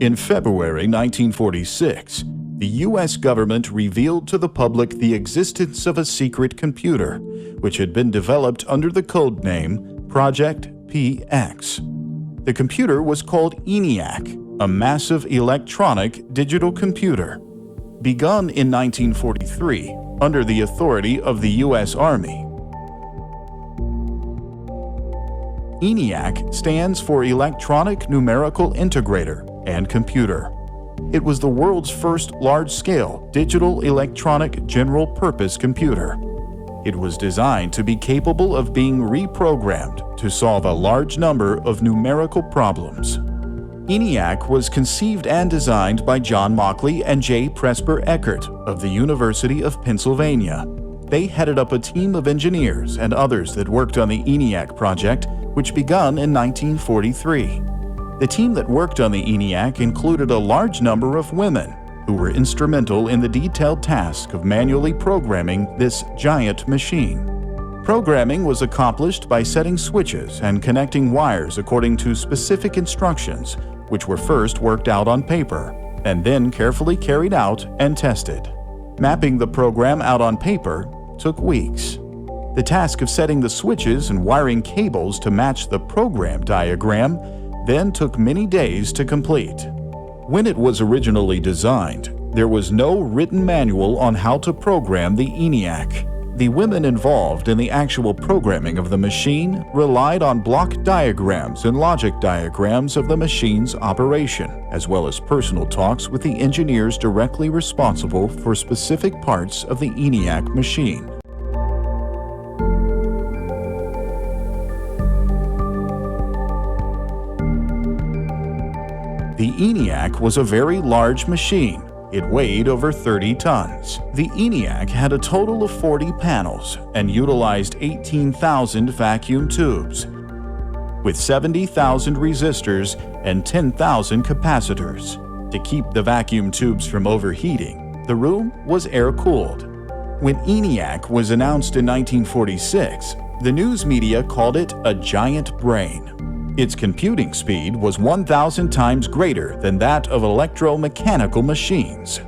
In February 1946, the U.S. government revealed to the public the existence of a secret computer, which had been developed under the code name Project PX. The computer was called Eniac, a massive electronic digital computer. Begun in 1943 under the authority of the U.S. Army. Eniac stands for Electronic Numerical Integrator and Computer. It was the world's first large-scale digital electronic general-purpose computer. It was designed to be capable of being reprogrammed to solve a large number of numerical problems. Eniac was conceived and designed by John Mauchly and J. Presper Eckert of the University of Pennsylvania. They headed up a team of engineers and others that worked on the Eniac project, which begun in 1943. The team that worked on the Eniac included a large number of women who were instrumental in the detailed task of manually programming this giant machine. Programming was accomplished by setting switches and connecting wires according to specific instructions, which were first worked out on paper and then carefully carried out and tested. Mapping the program out on paper took weeks. The task of setting the switches and wiring cables to match the program diagram then took many days to complete. When it was originally designed, there was no written manual on how to program the Eniac. The women involved in the actual programming of the machine relied on block diagrams and logic diagrams of the machine's operation, as well as personal talks with the engineers directly responsible for specific parts of the Eniac machine. The Eniac was a very large machine. It weighed over 30 tons. The Eniac had a total of 40 panels and utilized 18,000 vacuum tubes, with 70,000 resistors and 10,000 capacitors. To keep the vacuum tubes from overheating, the room was air-cooled. When Eniac was announced in 1946, the news media called it a giant brain. Its computing speed was 1,000 times greater than that of electromechanical machines.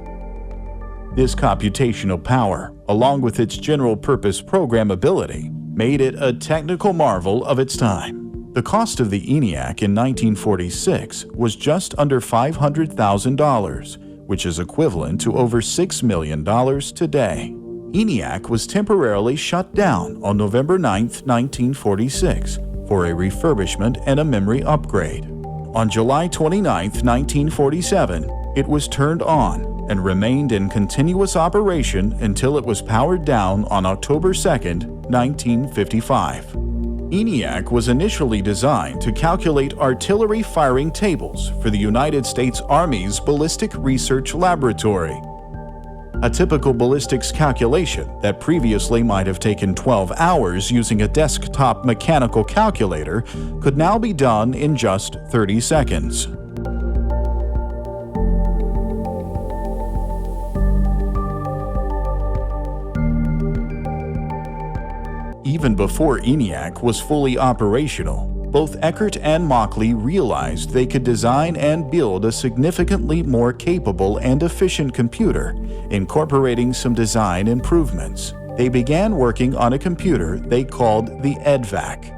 This computational power, along with its general-purpose programmability, made it a technical marvel of its time. The cost of the Eniac in 1946 was just under $500,000, which is equivalent to over $6 million today. Eniac was temporarily shut down on November 9, 1946, for a refurbishment and a memory upgrade. On July 29, 1947, it was turned on and remained in continuous operation until it was powered down on October 2, 1955. Eniac was initially designed to calculate artillery firing tables for the United States Army's Ballistic Research Laboratory. A typical ballistics calculation that previously might have taken 12 hours using a desktop mechanical calculator could now be done in just 30 seconds. Even before Eniac was fully operational, both Eckert and Mauchly realized they could design and build a significantly more capable and efficient computer, incorporating some design improvements. They began working on a computer they called the EDVAC.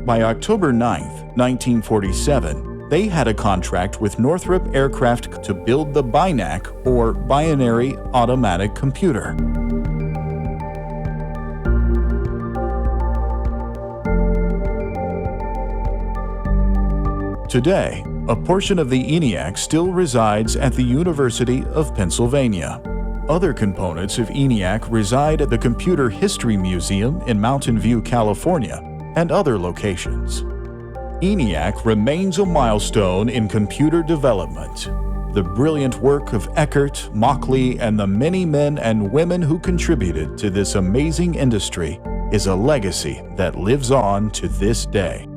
By October 9, 1947, they had a contract with Northrop Aircraft to build the BINAC, or Binary Automatic Computer. Today, a portion of the Eniac still resides at the University of Pennsylvania. Other components of Eniac reside at the Computer History Museum in Mountain View, California, and other locations. Eniac remains a milestone in computer development. The brilliant work of Eckert, Mauchly, and the many men and women who contributed to this amazing industry is a legacy that lives on to this day.